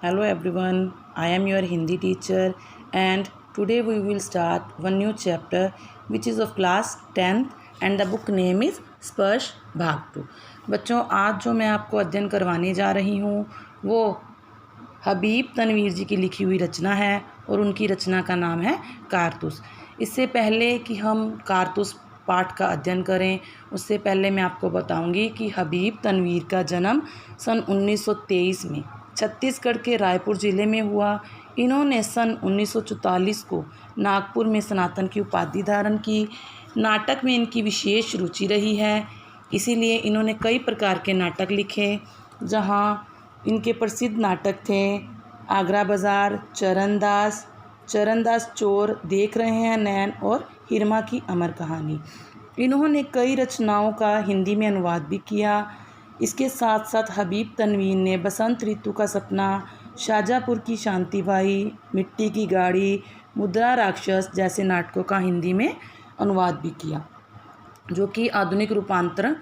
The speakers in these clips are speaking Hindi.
Hello everyone, I am your Hindi teacher and today we will start one new chapter which is of class 10th and the book name is स्पर्श भाग 2। बच्चों, आज जो मैं आपको अध्ययन करवाने जा रही हूँ वो हबीब तनवीर जी की लिखी हुई रचना है और उनकी रचना का नाम है कारतूस। इससे पहले कि हम कारतूस पाठ का अध्ययन करें उससे पहले मैं आपको बताऊंगी कि हबीब तनवीर का जन्म सन 1923 में छत्तीसगढ़ के रायपुर ज़िले में हुआ। इन्होंने सन 1944 को नागपुर में स्नातन की उपाधि धारण की। नाटक में इनकी विशेष रुचि रही है, इसीलिए इन्होंने कई प्रकार के नाटक लिखे, जहाँ इनके प्रसिद्ध नाटक थे आगरा बाज़ार, चरणदास चोर, देख रहे हैं नैन और हिरमा की अमर कहानी। इन्होंने कई रचनाओं का हिंदी में अनुवाद भी किया। इसके साथ साथ हबीब तनवीर ने बसंत ऋतु का सपना, शाहजहाँपुर की शांतिबाई, मिट्टी की गाड़ी, मुद्रा राक्षस जैसे नाटकों का हिंदी में अनुवाद भी किया, जो कि आधुनिक रूपांतरण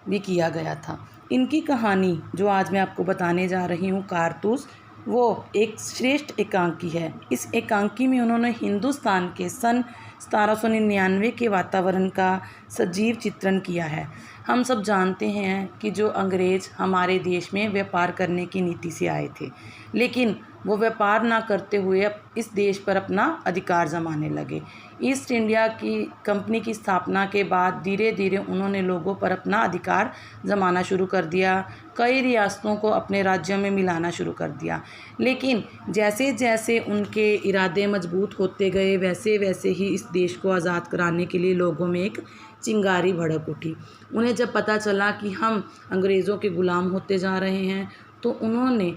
भी किया गया था। इनकी कहानी जो आज मैं आपको बताने जा रही हूँ कारतूस, वो एक श्रेष्ठ एकांकी है। इस एकांकी में उन्होंने हिंदुस्तान के सन 1799 के वातावरण का सजीव चित्रण किया है। हम सब जानते हैं कि जो अंग्रेज़ हमारे देश में व्यापार करने की नीति से आए थे, लेकिन वो व्यापार ना करते हुए अब इस देश पर अपना अधिकार जमाने लगे। ईस्ट इंडिया की कंपनी की स्थापना के बाद धीरे धीरे उन्होंने लोगों पर अपना अधिकार जमाना शुरू कर दिया, कई रियासतों को अपने राज्यों में मिलाना शुरू कर दिया। लेकिन जैसे जैसे उनके इरादे मजबूत होते गए, वैसे वैसे ही इस देश को आज़ाद कराने के लिए लोगों में एक चिंगारी भड़क उठी। उन्हें जब पता चला कि हम अंग्रेज़ों के ग़ुलाम होते जा रहे हैं, तो उन्होंने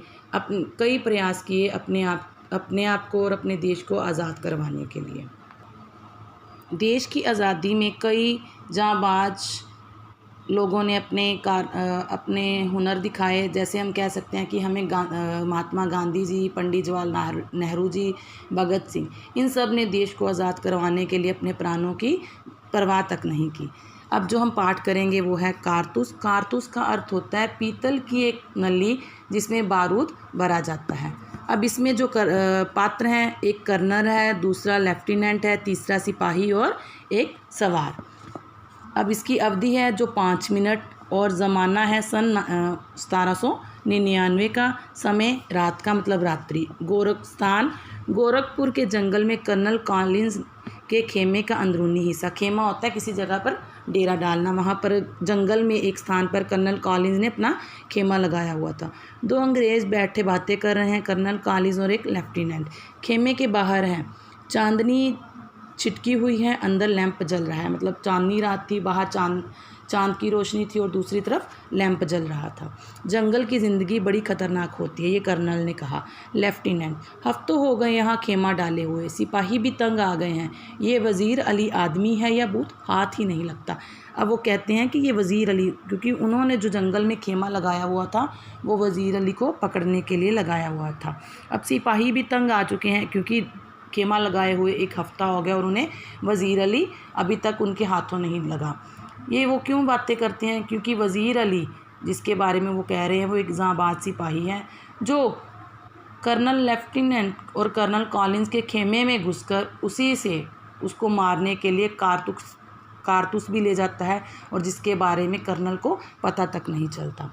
कई प्रयास किए अपने आप को और अपने देश को आज़ाद करवाने के लिए। देश की आज़ादी में कई जांबाज लोगों ने अपने हुनर दिखाए। जैसे हम कह सकते हैं कि हमें महात्मा गांधी जी, पंडित जवाहरलाल नेहरू जी, भगत सिंह, इन सब ने देश को आज़ाद करवाने के लिए अपने प्राणों की परवाह तक नहीं की। अब जो हम पाठ करेंगे वो है कारतूस। कारतूस का अर्थ होता है पीतल की एक नली जिसमें बारूद भरा जाता है। अब इसमें जो पात्र हैं, एक कर्नल है, दूसरा लेफ्टिनेंट है, तीसरा सिपाही और एक सवार। अब इसकी अवधि है जो 5 मिनट और ज़माना है सन 1799 का। समय रात का मतलब रात्रि। गोरखपुर के जंगल में कर्नल कॉलिंस के खेमे का अंदरूनी हिस्सा। खेमा होता है किसी जगह पर डेरा डालना, वहाँ पर जंगल में एक स्थान पर कर्नल कॉलिंस ने अपना खेमा लगाया हुआ था। 2 अंग्रेज़ बैठे बातें कर रहे हैं, कर्नल कॉलिंस और एक लेफ्टिनेंट। खेमे के बाहर हैं, चांदनी छिटकी हुई है, अंदर लैंप जल रहा है, मतलब चांदनी रात थी, बाहर चांद की रोशनी थी और दूसरी तरफ लैंप जल रहा था। जंगल की ज़िंदगी बड़ी ख़तरनाक होती है, ये कर्नल ने कहा। लेफ्टिनेंट: हफ्तों हो गए यहाँ खेमा डाले हुए, सिपाही भी तंग आ गए हैं। ये वज़ीर अली आदमी है या भूत, हाथ ही नहीं लगता। अब वो कहते हैं कि ये वज़ीर अली, क्योंकि उन्होंने जो जंगल में खेमा लगाया हुआ था वो वज़ीर अली को पकड़ने के लिए लगाया हुआ था। अब सिपाही भी तंग आ चुके हैं, क्योंकि खेमा लगाए हुए 1 हफ़्ता हो गया और उन्हें वज़ीर अली अभी तक उनके हाथों नहीं लगा। ये वो क्यों बातें करते हैं? क्योंकि वज़ीर अली जिसके बारे में वो कह रहे हैं वो एक जांबाज सिपाही हैं, जो कर्नल लेफ्टिनेंट और कर्नल कॉलिंस के खेमे में घुसकर उसी से उसको मारने के लिए कारतूस भी ले जाता है, और जिसके बारे में कर्नल को पता तक नहीं चलता।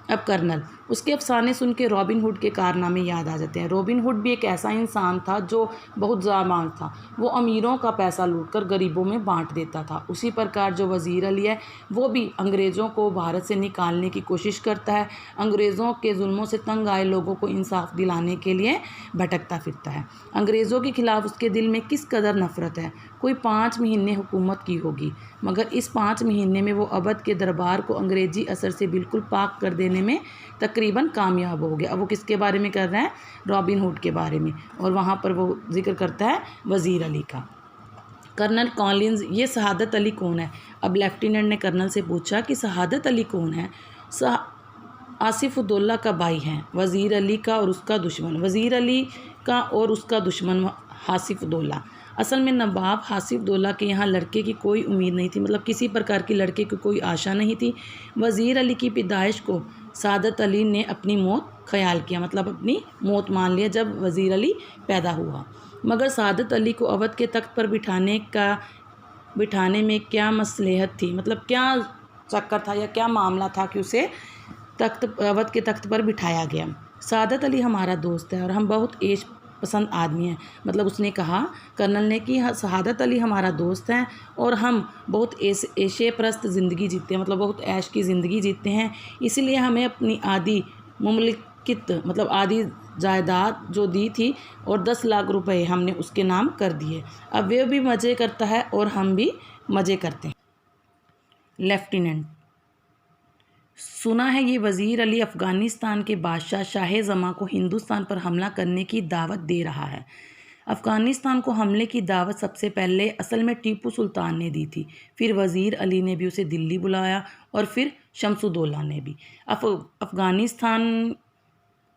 अब कर्नल, उसके अफसाने सुन के रॉबिन हुड के कारनामे याद आ जाते हैं। रॉबिन हुड भी एक ऐसा इंसान था जो बहुत जाबाज था। वो अमीरों का पैसा लूटकर गरीबों में बांट देता था। उसी प्रकार जो वज़ीर अली है वो भी अंग्रेज़ों को भारत से निकालने की कोशिश करता है। अंग्रेज़ों के जुल्मों से तंग आए लोगों को इंसाफ दिलाने के लिए भटकता फिरता है। अंग्रेज़ों के खिलाफ़ उसके दिल में किस कदर नफ़रत है। कोई 5 महीने हुकूमत की होगी, मगर इस 5 महीने में वो अवध के दरबार को अंग्रेज़ी असर से बिल्कुल पाक कर देने में तकरीबन कामयाब हो गया। अब वो किसके बारे में कर रहा है? रॉबिन हुड के बारे में, और वहाँ पर वो जिक्र करता है वज़ीर अली का। कर्नल कॉलिंस: ये शहादत अली कौन है? अब लेफ्टिनेंट ने कर्नल से पूछा कि शहादत अली कौन है? आसिफउद्दौला का भाई है, वज़ीर अली का और उसका दुश्मन। वज़ीर अली का और उसका दुश्मन आसिफउद्दौला। असल में नवाब आसिफउद्दौला के यहाँ लड़के की कोई उम्मीद नहीं थी, मतलब किसी प्रकार की लड़के की कोई आशा नहीं थी। वज़ीर अली की पैदाइश को सादत अली ने अपनी मौत ख्याल किया, मतलब अपनी मौत मान लिया जब वज़ीर अली पैदा हुआ। मगर सादत अली को अवध के तख्त पर बिठाने में क्या मसलहत थी, मतलब क्या चक्कर था या क्या मामला था कि उसे अवध के तख्त पर बिठाया गया। सादत अली हमारा दोस्त है और हम बहुत ऐश पसंद आदमी हैं, मतलब उसने कहा कर्नल ने कि सादत अली हमारा दोस्त हैं और हम बहुत ऐशे प्रस्त ज़िंदगी जीते हैं, मतलब बहुत ऐश की ज़िंदगी जीते हैं, इसलिए हमें अपनी आधी मुमलिकत मतलब आधी जायदाद जो दी थी और 10 लाख रुपए हमने उसके नाम कर दिए। अब वे भी मज़े करता है और हम भी मज़े करते हैं। लेफ्टिनेंट, सुना है ये वज़ीर अली अफ़गानिस्तान के बादशाह शाह जमा को हिंदुस्तान पर हमला करने की दावत दे रहा है। अफ़गानिस्तान को हमले की दावत सबसे पहले असल में टीपू सुल्तान ने दी थी, फिर वज़ीर अली ने भी उसे दिल्ली बुलाया और फिर शमसुद्दौला ने भी। अफ़गानिस्तान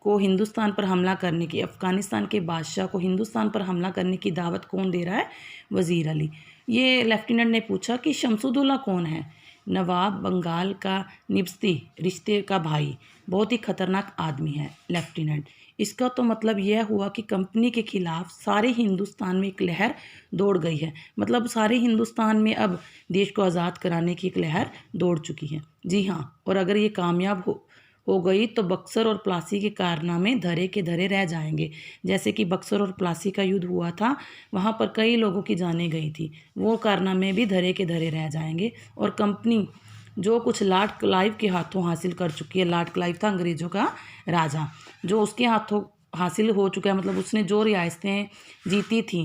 को हिंदुस्तान पर हमला करने की, अफ़गानिस्तान के बादशाह को हिंदुस्तान पर हमला करने की दावत कौन दे रहा है? वज़ीर अली। ये लेफ्टिनेंट ने पूछा कि शमसुद्दौला कौन है? नवाब बंगाल का निब्स्ती रिश्ते का भाई, बहुत ही खतरनाक आदमी है लेफ्टिनेंट। इसका तो मतलब यह हुआ कि कंपनी के खिलाफ सारे हिंदुस्तान में एक लहर दौड़ गई है, मतलब सारे हिंदुस्तान में अब देश को आज़ाद कराने की एक लहर दौड़ चुकी है। जी हाँ, और अगर ये कामयाब हो गई तो बक्सर और प्लासी के कारनामे धरे के धरे रह जाएंगे। जैसे कि बक्सर और प्लासी का युद्ध हुआ था, वहाँ पर कई लोगों की जानें गई थी, वो कारनामे भी धरे के धरे रह जाएंगे। और कंपनी जो कुछ लॉर्ड क्लाइव के हाथों हासिल कर चुकी है, लॉर्ड क्लाइव था अंग्रेज़ों का राजा, जो उसके हाथों हासिल हो चुका है, मतलब उसने जो रियासतें जीती थी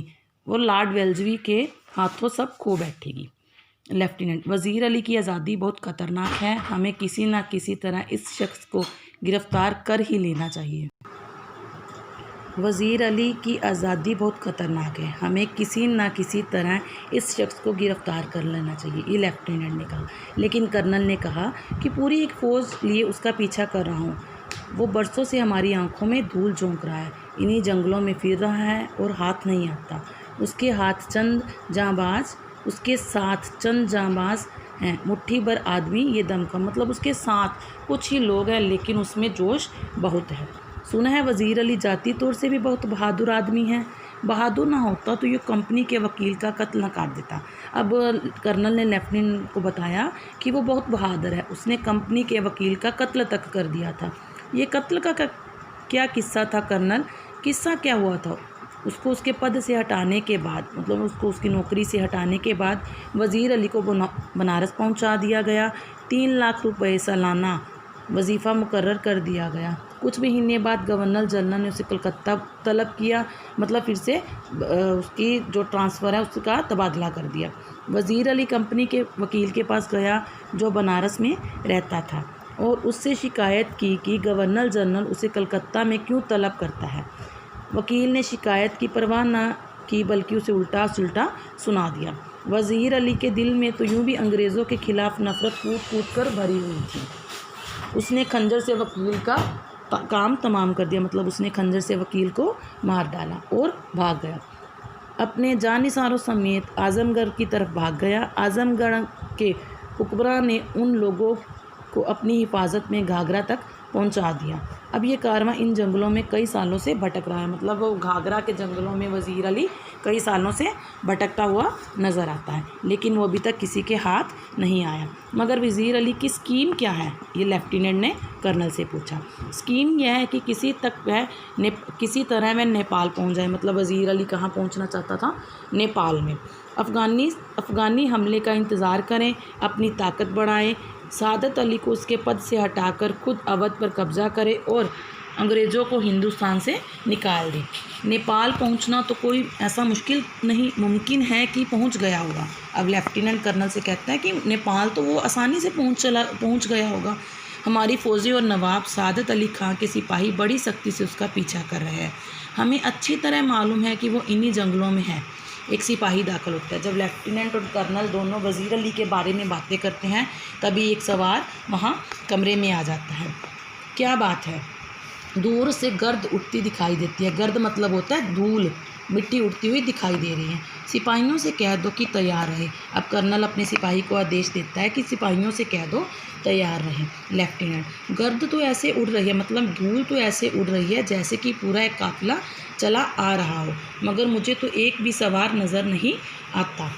वो लॉर्ड वेल्सली के हाथों सब खो बैठेगी। लेफ्टिनेंट, वज़ीर अली की आज़ादी बहुत ख़तरनाक है, हमें किसी न किसी तरह इस शख्स को गिरफ़्तार कर ही लेना चाहिए। वज़ीर अली की आज़ादी बहुत ख़तरनाक है, हमें किसी न किसी तरह इस शख्स को गिरफ़्तार कर लेना चाहिए, ये लेफ्टिनेंट ने कहा। लेकिन कर्नल ने कहा कि पूरी एक फ़ौज लिए उसका पीछा कर रहा हूँ, वो बरसों से हमारी आंखों में धूल झोंक रहा है, इन्हीं जंगलों में फिर रहा है और हाथ नहीं आता। उसके साथ चंद जांबाज हैं, मुट्ठी भर आदमी ये दमखम, मतलब उसके साथ कुछ ही लोग हैं लेकिन उसमें जोश बहुत है। सुना है वज़ीर अली जाती तौर से भी बहुत बहादुर आदमी है, बहादुर ना होता तो ये कंपनी के वकील का कत्ल न कर देता। अब कर्नल ने लेफ्टिनेंट को बताया कि वो बहुत बहादुर है, उसने कंपनी के वकील का कत्ल तक कर दिया था। ये कत्ल का क्या किस्सा था कर्नल? किस्सा क्या हुआ था? उसको उसके पद से हटाने के बाद, मतलब उसको उसकी नौकरी से हटाने के बाद वज़ीर अली को बनारस पहुंचा दिया गया। 3 लाख रुपए सालाना वजीफ़ा मुकर्रर कर दिया गया। कुछ महीने बाद गवर्नर जनरल ने उसे कलकत्ता तलब किया, मतलब फिर से उसकी जो ट्रांसफ़र है उसका तबादला कर दिया। वज़ीर अली कंपनी के वकील के पास गया जो बनारस में रहता था और उससे शिकायत की कि गवर्नर जनरल उसे कलकत्ता में क्यों तलब करता है। वकील ने शिकायत की परवाह न की बल्कि उसे उल्टा सुल्टा सुना दिया। वज़ीर अली के दिल में तो यूँ भी अंग्रेज़ों के ख़िलाफ़ नफ़रत कूट कूट कर भरी हुई थी। उसने खंजर से वकील का काम तमाम कर दिया, मतलब उसने खंजर से वकील को मार डाला और भाग गया। अपने जानिसारों समेत आज़मगढ़ की तरफ भाग गया। आज़मगढ़ के हुक्मरान ने उन लोगों को अपनी हिफाजत में घाघरा तक पहुंचा दिया। अब ये कारवां इन जंगलों में कई सालों से भटक रहा है, मतलब वो घाघरा के जंगलों में वज़ीर अली कई सालों से भटकता हुआ नज़र आता है, लेकिन वो अभी तक किसी के हाथ नहीं आया। मगर वज़ीर अली की स्कीम क्या है, ये लेफ्टिनेंट ने कर्नल से पूछा। स्कीम यह है कि किसी तरह वह नेपाल पहुंच जाए, मतलब वज़ीर अली कहाँ पहुंचना चाहता था? नेपाल में। अफ़गानी हमले का इंतज़ार करें, अपनी ताकत बढ़ाएं, सादत अली को उसके पद से हटाकर खुद अवध पर कब्ज़ा करे और अंग्रेज़ों को हिंदुस्तान से निकाल दे। नेपाल पहुंचना तो कोई ऐसा मुमकिन है कि पहुंच गया होगा। अब लेफ्टिनेंट कर्नल से कहता है कि नेपाल तो वो आसानी से पहुंच गया होगा। हमारी फ़ौजी और नवाब सादत अली खां के सिपाही बड़ी सख्ती से उसका पीछा कर रहे हैं। हमें अच्छी तरह मालूम है कि वो इन्हीं जंगलों में है। एक सिपाही दाखिल होता है। जब लेफ्टिनेंट और कर्नल दोनों वज़ीर अली के बारे में बातें करते हैं तभी एक सवार वहाँ कमरे में आ जाता है। क्या बात है? दूर से गर्द उठती दिखाई देती है। गर्द मतलब होता है धूल, मिट्टी उड़ती हुई दिखाई दे रही है। सिपाहियों से कह दो कि तैयार रहे। अब कर्नल अपने सिपाही को आदेश देता है कि सिपाहियों से कह दो तैयार रहे। लेफ्टिनेंट, गर्द तो ऐसे उड़ रही है, मतलब धूल तो ऐसे उड़ रही है जैसे कि पूरा एक काफिला चला आ रहा हो, मगर मुझे तो एक भी सवार नज़र नहीं आता।